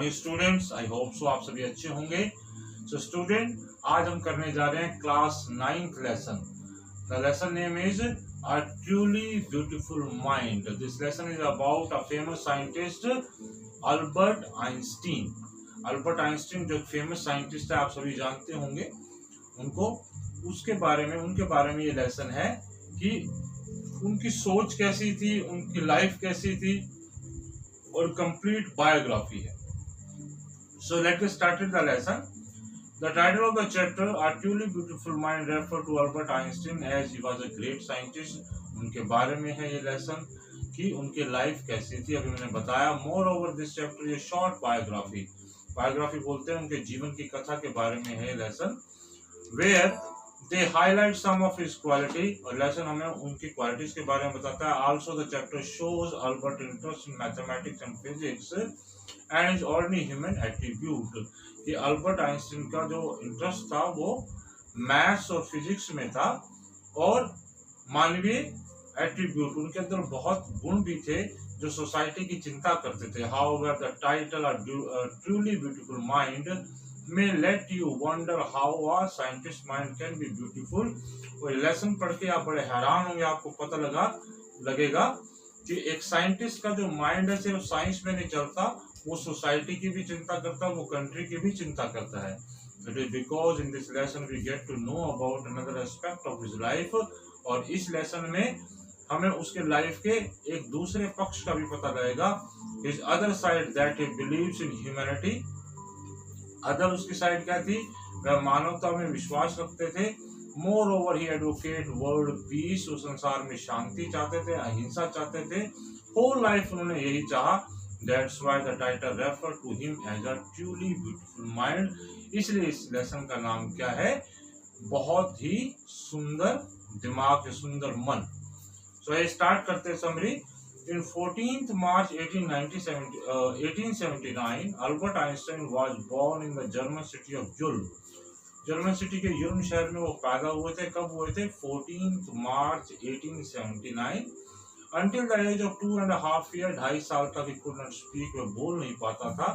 Morning students, I hope so आप सभी अच्छे होंगे। सो स्टूडेंट, आज हम करने जा रहे हैं class 9th lesson. The lesson name is a truly beautiful mind. This lesson is about a famous scientist Albert Einstein. Albert Einstein जो फेमस साइंटिस्ट है, आप सभी जानते होंगे उनको। उनके बारे में ये लेसन है कि उनकी सोच कैसी थी, उनकी लाइफ कैसी थी और कंप्लीट बायोग्राफी है। So let us start the lesson. The title of the chapter, A Truly Beautiful Mind, refer to Albert Einstein as he was a great scientist. उनके बारे में है ये लेसन कि उनकी लाइफ कैसी थी, अभी मैंने बताया। मोर ओवर दिस चैप्टर ये शॉर्ट बायोग्राफी बोलते हैं, उनके जीवन की कथा के बारे में है lesson. Where they highlight some of his quality, और लेसन हमें उनकी क्वालिटीज के बारे में बताता है। Also the chapter shows Albert interest in mathematics and physics and is ordinary human attribute. कि अल्बर्ट आइंस्टीन का जो इंटरेस्ट था वो मैथ्स और फिजिक्स में था, और मानवीय एट्रीब्यूट उनके अंदर बहुत गुण भी थे जो सोसाइटी की चिंता करते थे। However the title a truly beautiful mind may let you wonder how a scientist mind can be beautiful। और लेसन पढ़ के आप बड़े हैरान होंगे, आपको पता लगेगा कि एक साइंटिस्ट का जो माइंड है सिर्फ साइंस में नहीं चलता, वो सोसाइटी की भी चिंता करता है, वो कंट्री की भी चिंता करता है। It is because in this lesson we get to know about another aspect of his life. और इस लेसन में हमें उसके लाइफ के एक दूसरे पक्ष का भी पता लगेगा। His other side that he believes in humanity. Other उसकी साइड क्या थी? वह मानवता में विश्वास रखते थे। मोर ओवर ही एडवोकेट वर्ल्ड पीस, उस संसार में शांति चाहते थे, अहिंसा चाहते थे। होल लाइफ उन्होंने यही चाहा। That's why the title refer to him as a truly beautiful mind. इसलिए इस लेसन का नाम क्या है? बहुत ही सुंदर दिमाग, सुंदर मन। सो ये स्टार्ट करते हैं summary. In 14th March 1879, Albert Einstein was born in the German city of Ulm। German city के यूल्म शहर में वो पैदा हुए थे। कब हुए थे? 14th March 1879। Until the age of 2.5 years, 2.5 साल तक he could not speak, वह बोल नहीं पाता था।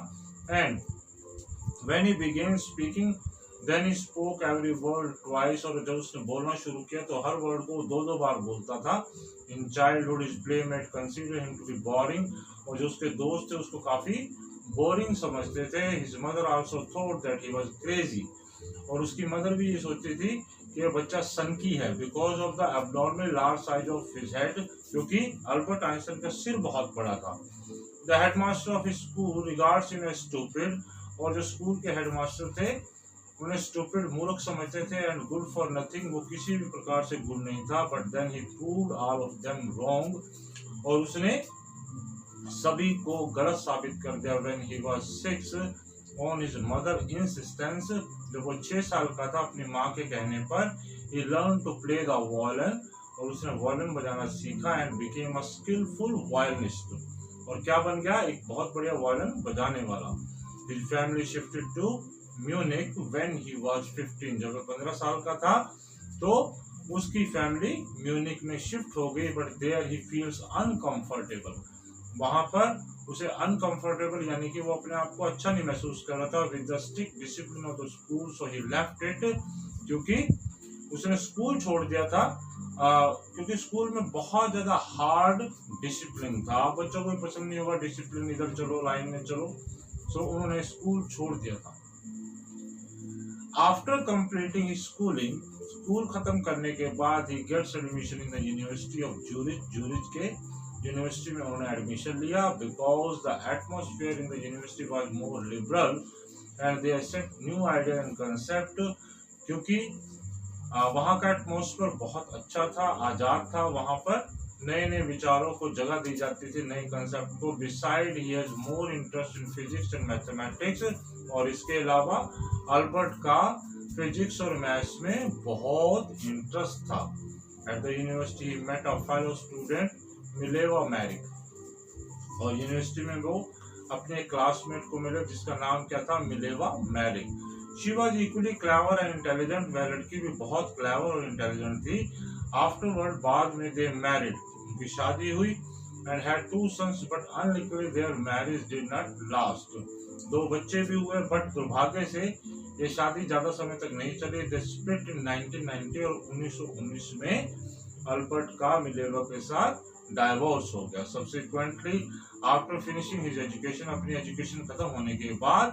And when he began speaking, then he spoke every word twice। और जब उसने बोलना शुरू किया तो हर वर्ड को 2-2 बार बोलता था। In childhood, his playmate considered him to be boring। और जो उसके दोस्त थे उसको काफी बोरिंग समझते थे। His mother also thought that he was crazy। और उसकी मदर भी ये सोचती थी कि यह बच्चा सनकी है। Because of the abnormal large size of his head, क्योंकि अल्बर्ट आइंस्टाइन का सिर बहुत बड़ा था। The headmaster of his school regards him as stupid। और जो स्कूल के हेडमास्टर थे उन्हें स्टूपिड, मूर्ख समझते थे। एंड गुड फॉर नथिंग, वो किसी भी प्रकार से गुड नहीं था। But then he proved all of them wrong. और उसने सभी को गलत साबित कर दिया। When he was 6 on his mother insistence, जब वो 6 साल का था अपनी माँ के कहने पर, he learn to play the violin. और उसने वायलिन बजाना सीखा। And became a skillful violinist. और क्या बन गया? एक बहुत बढ़िया वायलिन बजाने वाला। His family shifted to Munich when he was 15। जब वह 15 साल का था तो उसकी फैमिली म्यूनिक में शिफ्ट हो गई। But there he feels uncomfortable. वहां पर उसे अनकंफर्टेबल यानी कि वो अपने आप को अच्छा नहीं महसूस कर रहा था। With the strict discipline of the school, so he left it. क्योंकि उसने स्कूल छोड़ दिया था, क्योंकि स्कूल में बहुत ज्यादा हार्ड डिसिप्लिन था। बच्चों को पसंद नहीं होगा डिसिप्लिन, इधर चलो, लाइन में चलो। सो उन्होंने स्कूल छोड़ दिया था। After completing his schooling, school खत्म करने के बाद he gets admission in the university of Zurich. Zurich के यूनिवर्सिटी में उन्होंने एडमिशन लिया। Because the atmosphere in the university was more liberal and they accept new idea and concept. क्योंकि वहाँ का एटमॉस्फेयर बहुत अच्छा था, आजाद था। वहाँ पर नए नए विचारों को जगह दी जाती थी, नए कंसेप्ट को। Beside he has more interest in physics and mathematics. और इसके अलावा अल्बर्ट का फिजिक्स और मैथ्स में बहुत इंटरेस्ट था। At the university he met a fellow student Mileva Maric. और यूनिवर्सिटी में वो अपने क्लासमेट को मिले जिसका नाम क्या था? Mileva Maric. She was equally clever and intelligent. वह लड़की भी बहुत क्लेवर और इंटेलिजेंट थी। आफ्टरवर्ड, बाद में दे मैरिड, उनकी शादी हुई। And had 2 sons, but unluckily their marriage did not last। 2 बच्चे भी हुए, बट दुर्भाग्य से ये शादी ज्यादा समय तक नहीं चली। दे स्प्लिट इन 1990 और 1919 में अल्बर्ट का मिलेवा के साथ डाइवोर्स हो गया। Subsequently after finishing his education, अपनी एजुकेशन खत्म होने के बाद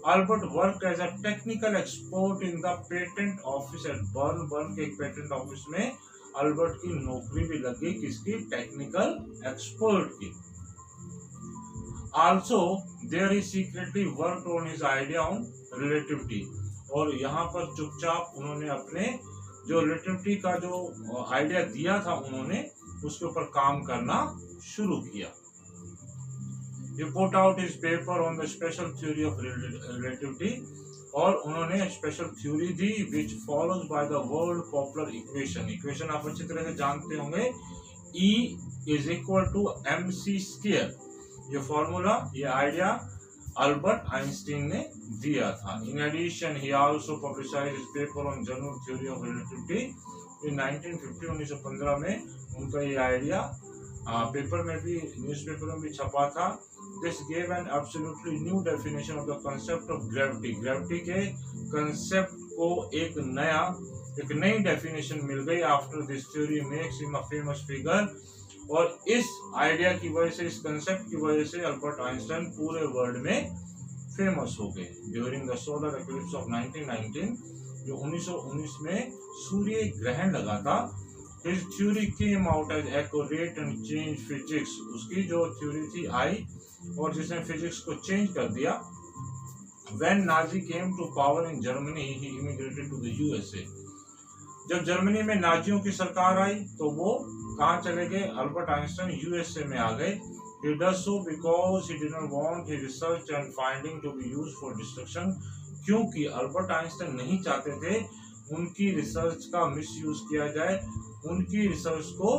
Albert work as a technical expert in the patent office at Bern. Bern के एक पेटेंट ऑफिस में अल्बर्ट की नौकरी भी लग गई, किसकी? टेक्निकल एक्सपर्ट की। Also there he secretly worked on his idea on relativity, और यहाँ पर चुपचाप उन्होंने अपने जो रिलेटिविटी का जो आइडिया दिया था उन्होंने उसके ऊपर काम करना शुरू किया। He put out his paper on the special theory of relativity, और उन्होंने special theory the which follows by the world popular equation। Equation आप अच्छी तरह से जानते होंगे, E is equal to mc square। ये फॉर्मूला, ये आइडिया अल्बर्ट आइंस्टीन ने दिया था। In addition, he also published his paper on general theory of relativity in 1950। 1915 में उनका ये आइडिया पेपर में भी, न्यूज़पेपर में भी छपा था। This gave an absolutely new definition of the concept of gravity। Gravity के कंसेप्ट को एक नई डेफिनेशन मिल गई। After this theory makes him a famous figure, और इस आइडिया की वजह से, इस कंसेप्ट की वजह से अल्बर्ट आइंस्टाइन पूरे वर्ल्ड में फेमस हो गए। During the solar eclipse of 1919, जो 1919 में सूर्य ग्रहण लगा था, his theory came out as accurate and changed physics। उसकी जो थ्योरी थी आई और जिसने फिजिक्स को चेंज कर दिया। When Nazi came to power in Germany, he immigrated to the USA। जब जर्मनी में नाजियों की सरकार आई तो वो कहाँ चले गए? अल्बर्ट आइंस्टाइन यूएसए में आ गए। He does so because he didn't want his research and finding to be used for destruction। क्योंकि अल्बर्ट आइंस्टाइन नहीं चाहते थे उनकी रिसर्च का मिसयूज किया जाए, उनकी रिसर्च को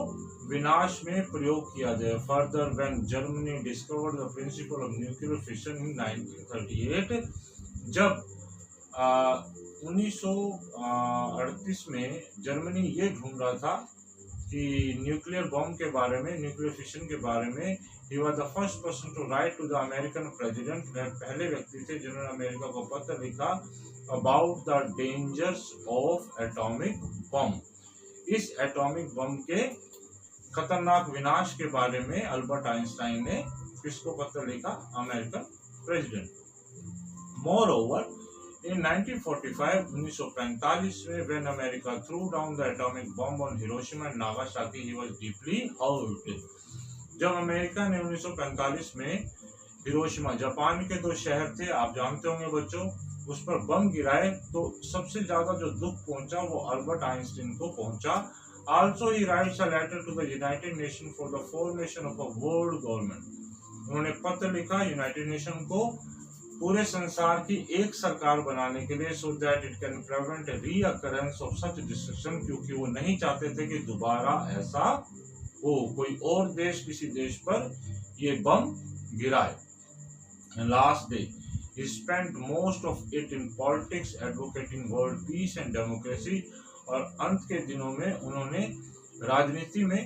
विनाश में प्रयोग किया जाए। Further when Germany discovered the principle of nuclear fission in 1938, जब 1938 में जर्मनी ये ढूंढ रहा था कि न्यूक्लियर बम के बारे में, न्यूक्लियर फिशन के बारे में, he was the first person to write to the American president। वह पहले व्यक्ति थे जिन्होंने अमेरिका को पत्र लिखा about the dangers of atomic bomb। इस एटॉमिक बम के खतरनाक विनाश के बारे में अल्बर्ट आइंस्टाइन ने किसको पत्र लिखा? American president. मोरओवर इन 1945, 1945 में when America threw down the atomic bomb on Hiroshima and Nagasaki, he was deeply hurt। जब अमेरिका ने 1945 में हिरोशिमा, जापान के 2 शहर थे, आप जानते होंगे बच्चों, उस पर बम गिराए तो सबसे ज्यादा जो दुख पहुंचा वो अल्बर्ट आइंस्टीन को पहुंचा। Also he writes a letter to the United Nations for the formation of a world government। उन्होंने पत्र लिखा यूनाइटेड नेशन को पूरे संसार की एक सरकार बनाने के लिए, so that it can prevent reoccurrence of such destruction। क्योंकि वो नहीं चाहते थे कि दोबारा ऐसा हो, कोई और देश किसी देश पर ये बम गिराए। Last day he spent most of it in politics, advocating world peace and democracy। और अंत के दिनों में उन्होंने राजनीति में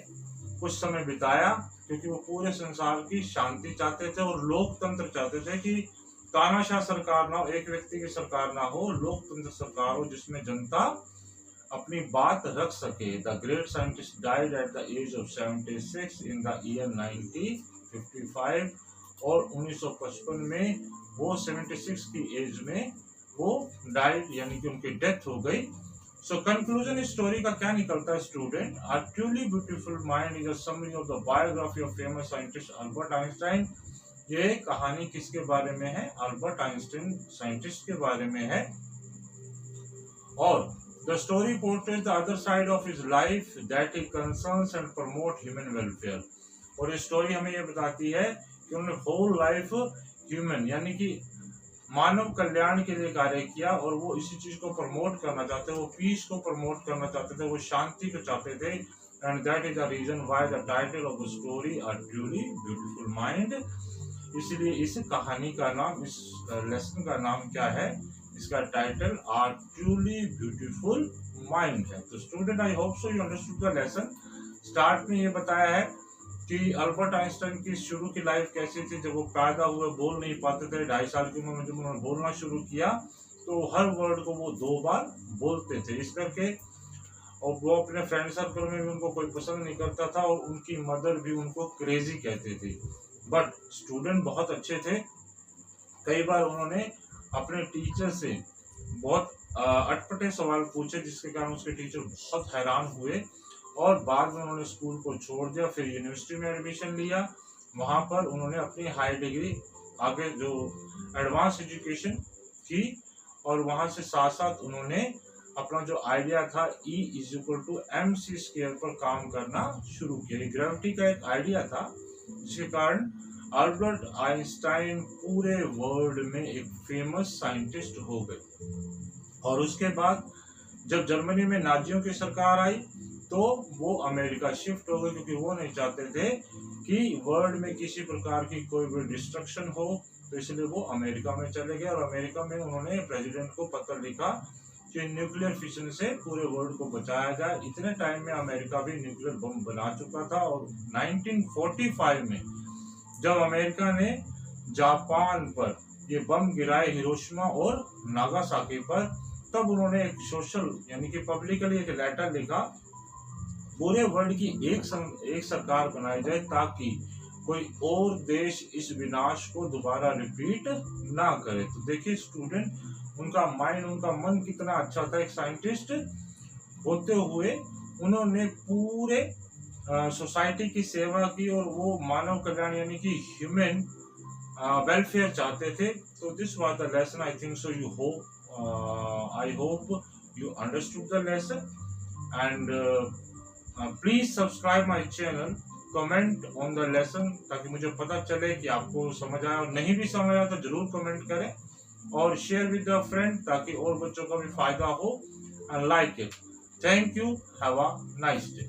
कुछ समय बिताया, क्योंकि वो पूरे संसार की शांति चाहते थे और लोकतंत्र चाहते थे कि तानाशाह सरकार ना हो, एक व्यक्ति की सरकार ना हो, लोकतंत्र सरकार हो जिसमें जनता अपनी बात रख सके। The great scientist died at the age of 76 in the year 1955, और 1955 में वो 76 की एज में वो डाइड, यानी कि उनकी डेथ हो गई। सो कंक्लूजन इस स्टोरी का क्या निकलता है student? A truly beautiful mind is a summary of the biography of famous scientist Albert Einstein. ये कहानी किसके बारे में है? अल्बर्ट आइंस्टाइन साइंटिस्ट के बारे में है। और the story portrays the other side of his life that he concerns and promote human welfare. और ये स्टोरी हमें ये बताती है कि उन्होंने होल लाइफ ह्यूमन, यानी कि मानव कल्याण के लिए कार्य किया, और वो इसी चीज को प्रमोट करना चाहते थे, वो पीस को प्रमोट करना चाहते थे, वो शांति को चाहते थे। And that is the reason why the title of the story a truly beautiful mind. इसलिए इस कहानी का नाम, इस लेसन का नाम क्या है? इसका टाइटल अ ट्रूली ब्यूटीफुल माइंड है। तो student, I hope so you understood the lesson. Start में ये बताया है कि अल्बर्ट आइंस्टाइन की शुरू की लाइफ कैसी थी। जब वो पैदा हुए बोल नहीं पाते थे, 2.5 साल की उम्र में जब उन्होंने बोलना शुरू किया तो हर वर्ड को वो 2 बार बोलते थे, इस करके। और वो अपने फ्रेंड सर्कल में भी उनको कोई पसंद नहीं करता था और उनकी मदर भी उनको क्रेजी कहती थी। बट स्टूडेंट बहुत अच्छे थे। कई बार उन्होंने अपने टीचर से बहुत अटपटे सवाल पूछे, जिसके कारण उसके टीचर बहुत हैरान हुए और बाद में उन्होंने स्कूल को छोड़ दिया। फिर यूनिवर्सिटी में एडमिशन लिया, वहाँ पर उन्होंने अपनी हाई डिग्री आगे जो एडवांस एजुकेशन की और वहाँ से साथ साथ उन्होंने अपना जो आइडिया था E=mc² पर काम करना शुरू किया। ग्रेविटी का एक आइडिया था जिसके कारण अल्बर्ट आइंस्टाइन पूरे वर्ल्ड में एक फेमस साइंटिस्ट हो गए। और उसके बाद जब जर्मनी में नाजियों की सरकार आई तो वो अमेरिका शिफ्ट हो गए, क्योंकि वो नहीं चाहते थे कि वर्ल्ड में किसी प्रकार की कोई भी डिस्ट्रक्शन हो, तो इसलिए वो अमेरिका में चले गए। और अमेरिका में उन्होंने प्रेसिडेंट को पत्र लिखा कि न्यूक्लियर फिशन से पूरे वर्ल्ड को बचाया जाए। इतने टाइम में अमेरिका भी न्यूक्लियर बम बना चुका था। और 1945 में जब अमेरिका ने जापान पर ये बम गिराए, हिरोशिमा और नागासाकी पर, तब उन्होंने एक सोशल यानी कि पब्लिकली एक लेटर लिखा, पूरे वर्ल्ड की एक सरकार बनाई जाए ताकि कोई और देश इस विनाश को दोबारा रिपीट ना करे। तो देखिए स्टूडेंट, उनका माइंड, उनका मन कितना अच्छा था। एक साइंटिस्ट होते हुए उन्होंने पूरे सोसाइटी की सेवा की और वो मानव कल्याण यानी कि ह्यूमन वेलफेयर चाहते थे। तो this was the lesson, I think so you hope I hope you understood the lesson, and please subscribe my channel, comment on the lesson ताकि मुझे पता चले कि आपको समझ आया। और नहीं भी समझ आया तो जरूर कमेंट करें और शेयर विद द फ्रेंड ताकि और बच्चों का भी फायदा हो, and like it. Thank you. Have a nice day.